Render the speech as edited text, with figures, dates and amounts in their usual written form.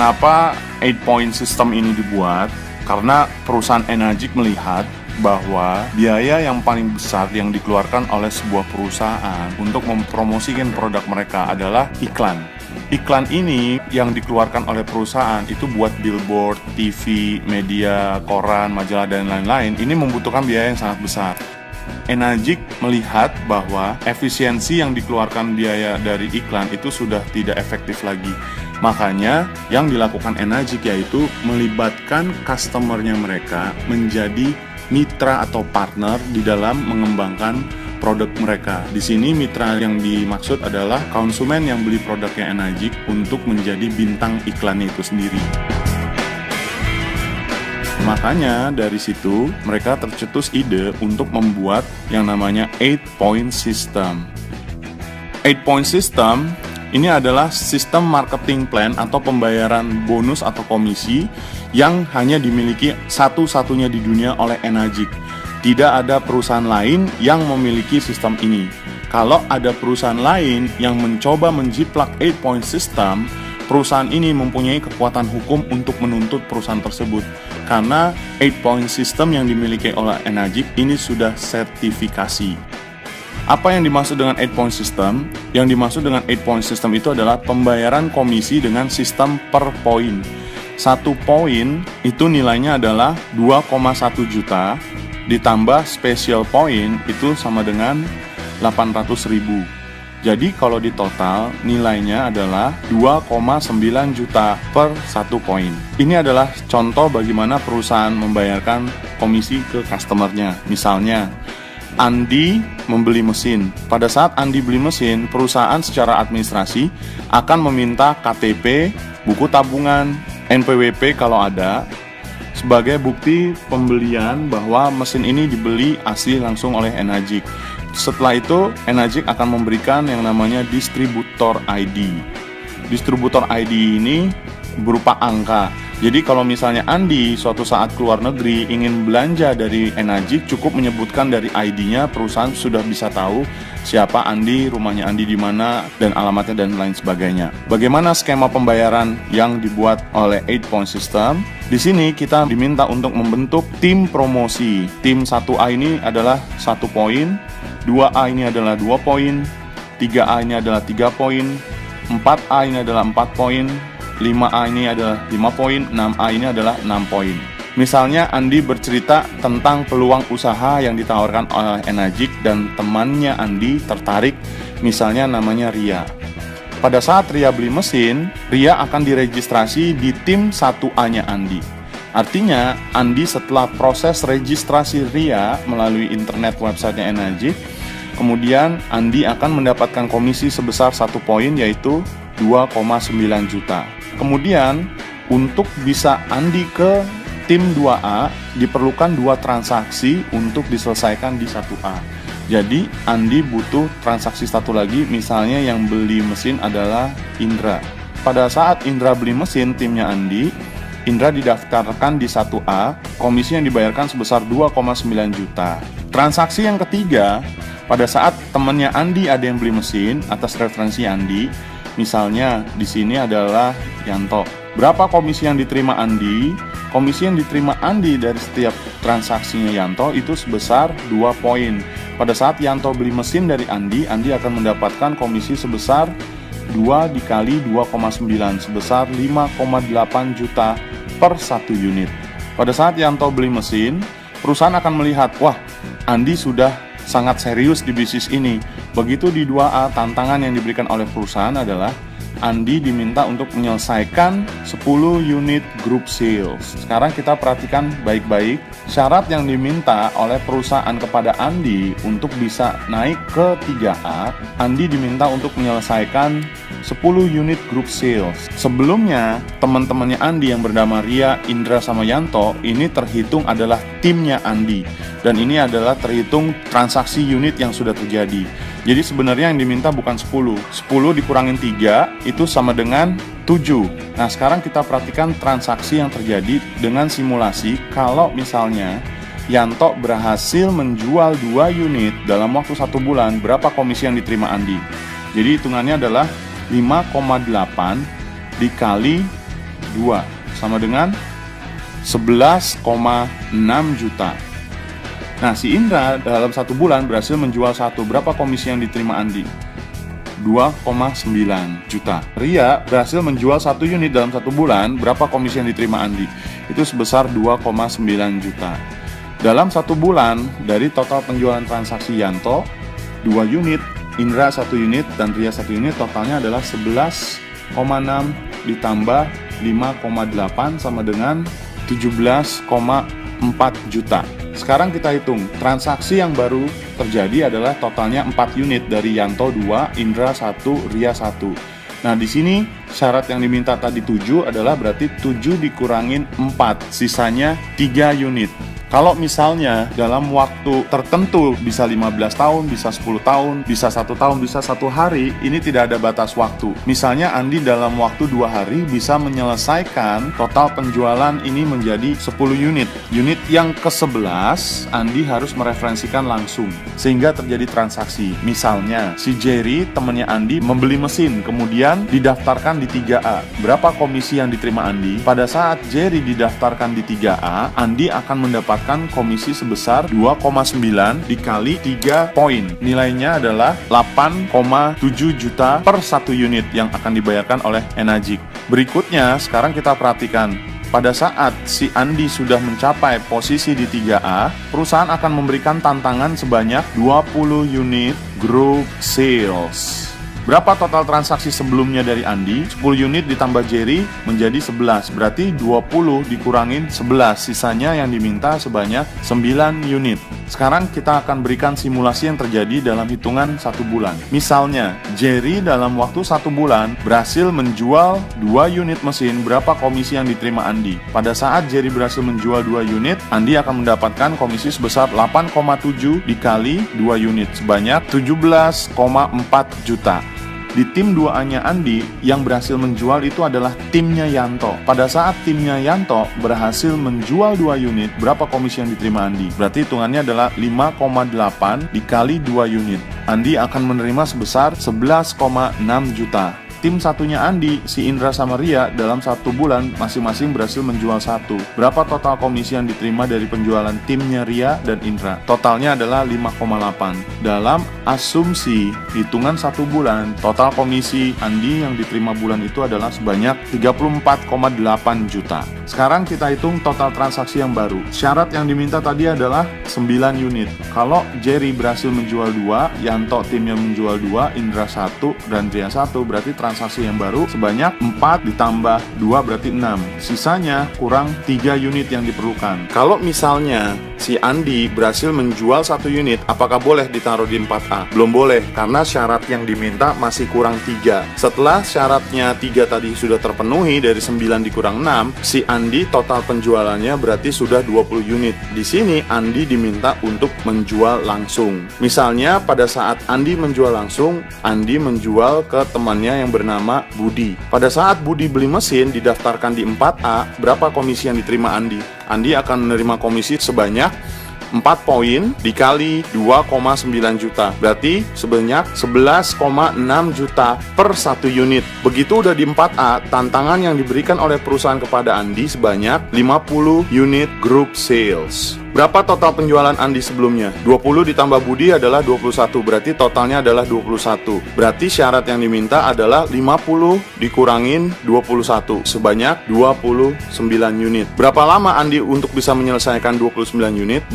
Kenapa 8-point system ini dibuat? Karena perusahaan Enagic melihat bahwa biaya yang paling besar yang dikeluarkan oleh sebuah perusahaan untuk mempromosikan produk mereka adalah iklan. Iklan ini yang dikeluarkan oleh perusahaan itu buat billboard, TV, media, koran, majalah, dan lain-lain. Ini membutuhkan biaya yang sangat besar. Enagic melihat bahwa efisiensi yang dikeluarkan biaya dari iklan itu sudah tidak efektif lagi. Makanya yang dilakukan Enagic yaitu melibatkan customer-nya mereka menjadi mitra atau partner di dalam mengembangkan produk mereka. Di sini mitra yang dimaksud adalah konsumen yang beli produknya Enagic untuk menjadi bintang iklannya itu sendiri. Makanya dari situ mereka tercetus ide untuk membuat yang namanya 8-point system. 8-point system ini adalah sistem marketing plan atau pembayaran bonus atau komisi yang hanya dimiliki satu-satunya di dunia oleh Enagic. Tidak ada perusahaan lain yang memiliki sistem ini. Kalau ada perusahaan lain yang mencoba menjiplak 8-point system, perusahaan ini mempunyai kekuatan hukum untuk menuntut perusahaan tersebut. Karena 8-point system yang dimiliki oleh Enagic ini sudah sertifikasi. Apa yang dimaksud dengan 8-point system? Yang dimaksud dengan 8-point system itu adalah pembayaran komisi dengan sistem per poin. 1 poin itu nilainya adalah 2,1 juta, ditambah special point itu sama dengan 800.000. Jadi kalau di total nilainya adalah 2,9 juta per 1 poin. Ini adalah contoh bagaimana perusahaan membayarkan komisi ke customer-nya. Misalnya Andi membeli mesin. Pada saat Andi beli mesin, perusahaan secara administrasi akan meminta KTP, buku tabungan, NPWP kalau ada, sebagai bukti pembelian bahwa mesin ini dibeli asli langsung oleh Enagic. Setelah itu, Enagic akan memberikan yang namanya distributor ID. Distributor ID ini berupa angka. Jadi kalau misalnya Andi suatu saat keluar negeri ingin belanja dari Enagic, cukup menyebutkan dari ID-nya, perusahaan sudah bisa tahu siapa Andi, rumahnya Andi di mana, dan alamatnya dan lain sebagainya. Bagaimana skema pembayaran yang dibuat oleh 8-point system? Di sini kita diminta untuk membentuk tim promosi. Tim 1A ini adalah 1 poin, 2A ini adalah 2 poin, 3A ini adalah 3 poin, 4A ini adalah 4 poin, 5A ini adalah 5 poin, 6A ini adalah 6 poin. Misalnya Andi bercerita tentang peluang usaha yang ditawarkan oleh Enagic dan temannya Andi tertarik, misalnya namanya Ria. Pada saat Ria beli mesin, Ria akan diregistrasi di tim 1A-nya Andi. Artinya, Andi setelah proses registrasi Ria melalui internet websitenya Enagic, kemudian Andi akan mendapatkan komisi sebesar 1 poin yaitu 2,9 juta. Kemudian untuk bisa Andi ke tim 2A diperlukan 2 transaksi untuk diselesaikan di 1A. Jadi Andi butuh transaksi 1 lagi, misalnya yang beli mesin adalah Indra. Pada saat Indra beli mesin timnya Andi, Indra didaftarkan di 1A, komisi yang dibayarkan sebesar 2,9 juta. Transaksi yang ketiga, pada saat temannya Andi ada yang beli mesin atas referensi Andi, misalnya di sini adalah Yanto. Berapa komisi yang diterima Andi? Komisi yang diterima Andi dari setiap transaksinya Yanto itu sebesar 2 poin. Pada saat Yanto beli mesin dari Andi akan mendapatkan komisi sebesar 2 dikali 2,9 sebesar 5,8 juta per 1 unit. Pada saat Yanto beli mesin, perusahaan akan melihat, wah, Andi sudah sangat serius di bisnis ini. Begitu di 2A, tantangan yang diberikan oleh perusahaan adalah Andi diminta untuk menyelesaikan 10 unit group sales. Sekarang kita perhatikan baik-baik syarat yang diminta oleh perusahaan kepada Andi untuk bisa naik ke 3A. Andi diminta untuk menyelesaikan 10 unit group sales. Sebelumnya, teman-temannya Andi yang bernama Ria, Indra, sama Yanto ini terhitung adalah timnya Andi. Dan ini adalah terhitung transaksi unit yang sudah terjadi. Jadi sebenarnya yang diminta bukan 10. 10 dikurangin 3 itu sama dengan 7. Nah sekarang kita perhatikan transaksi yang terjadi dengan simulasi. Kalau misalnya Yanto berhasil menjual 2 unit dalam waktu 1 bulan, berapa komisi yang diterima Andi? Jadi hitungannya adalah 5,8 dikali 2 sama dengan 11,6 juta. Nah, si Indra dalam 1 bulan berhasil menjual 1. Berapa komisi yang diterima Andi? 2,9 juta. Ria berhasil menjual 1 unit dalam 1 bulan. Berapa komisi yang diterima Andi? Itu sebesar 2,9 juta. Dalam 1 bulan, dari total penjualan transaksi Yanto 2 unit, Indra 1 unit, dan Ria 1 unit, totalnya adalah 11,6 ditambah 5,8 sama dengan 17,4 juta. Sekarang kita hitung, transaksi yang baru terjadi adalah totalnya 4 unit dari Yanto 2, Indra 1, Ria 1. Nah, di sini syarat yang diminta tadi 7 adalah berarti 7 dikurangin 4, sisanya 3 unit. Kalau misalnya dalam waktu tertentu bisa 15 tahun, bisa 10 tahun, bisa 1 tahun, bisa 1 hari, ini tidak ada batas waktu. Misalnya Andi dalam waktu 2 hari bisa menyelesaikan total penjualan ini menjadi 10 unit. Unit yang ke-11 Andi harus mereferensikan langsung sehingga terjadi transaksi. Misalnya si Jerry temannya Andi membeli mesin kemudian didaftarkan di 3A. Berapa komisi yang diterima Andi? Pada saat Jerry didaftarkan di 3A, Andi akan mendapatkan komisi sebesar 2,9 dikali 3 poin. Nilainya adalah 8,7 juta per 1 unit yang akan dibayarkan oleh Enagic. Berikutnya, sekarang kita perhatikan. Pada saat si Andi sudah mencapai posisi di 3A, perusahaan akan memberikan tantangan sebanyak 20 unit group sales. Berapa total transaksi sebelumnya dari Andi? 10 unit ditambah Jerry menjadi 11. Berarti 20 dikurangin 11. Sisanya yang diminta sebanyak 9 unit. Sekarang kita akan berikan simulasi yang terjadi dalam hitungan 1 bulan. Misalnya, Jerry dalam waktu 1 bulan berhasil menjual 2 unit mesin. Berapa komisi yang diterima Andi? Pada saat Jerry berhasil menjual 2 unit, Andi akan mendapatkan komisi sebesar 8,7 dikali 2 unit sebanyak 17,4 juta. Di tim 2A-nya Andi, yang berhasil menjual itu adalah timnya Yanto. Pada saat timnya Yanto berhasil menjual 2 unit, berapa komisi yang diterima Andi? Berarti hitungannya adalah 5,8 dikali 2 unit. Andi akan menerima sebesar 11,6 juta. Tim satunya Andi, si Indra sama Ria, dalam 1 bulan masing-masing berhasil menjual 1. Berapa total komisi yang diterima dari penjualan timnya Ria dan Indra? Totalnya adalah 5,8. Dalam asumsi hitungan 1 bulan, total komisi Andi yang diterima bulan itu adalah sebanyak 34,8 juta. Sekarang kita hitung total transaksi yang baru. Syarat yang diminta tadi adalah 9 unit. Kalau Jerry berhasil menjual 2, Yanto timnya menjual 2, Indra 1, dan Ria 1, berarti transaksi yang baru sebanyak 4 ditambah 2 berarti 6. Sisanya kurang 3 unit yang diperlukan. Kalau misalnya si Andi berhasil menjual 1 unit, apakah boleh ditaruh di 4A? Belum boleh, karena syarat yang diminta masih kurang 3. Setelah syaratnya 3 tadi sudah terpenuhi, dari 9 dikurang 6, si Andi total penjualannya berarti sudah 20 unit. Di sini Andi diminta untuk menjual langsung. Misalnya pada saat Andi menjual langsung, Andi menjual ke temannya yang bernama Budi. Pada saat Budi beli mesin didaftarkan di 4A, berapa komisi yang diterima Andi? Andi akan menerima komisi sebanyak 4 poin dikali 2,9 juta. Berarti sebanyak 11,6 juta per 1 unit. Begitu udah di 4A, tantangan yang diberikan oleh perusahaan kepada Andi sebanyak 50 unit group sales. Berapa total penjualan Andi sebelumnya? 20 ditambah Budi adalah 21, berarti totalnya adalah 21. Berarti syarat yang diminta adalah 50 dikurangin 21, sebanyak 29 unit. Berapa lama Andi untuk bisa menyelesaikan 29 unit?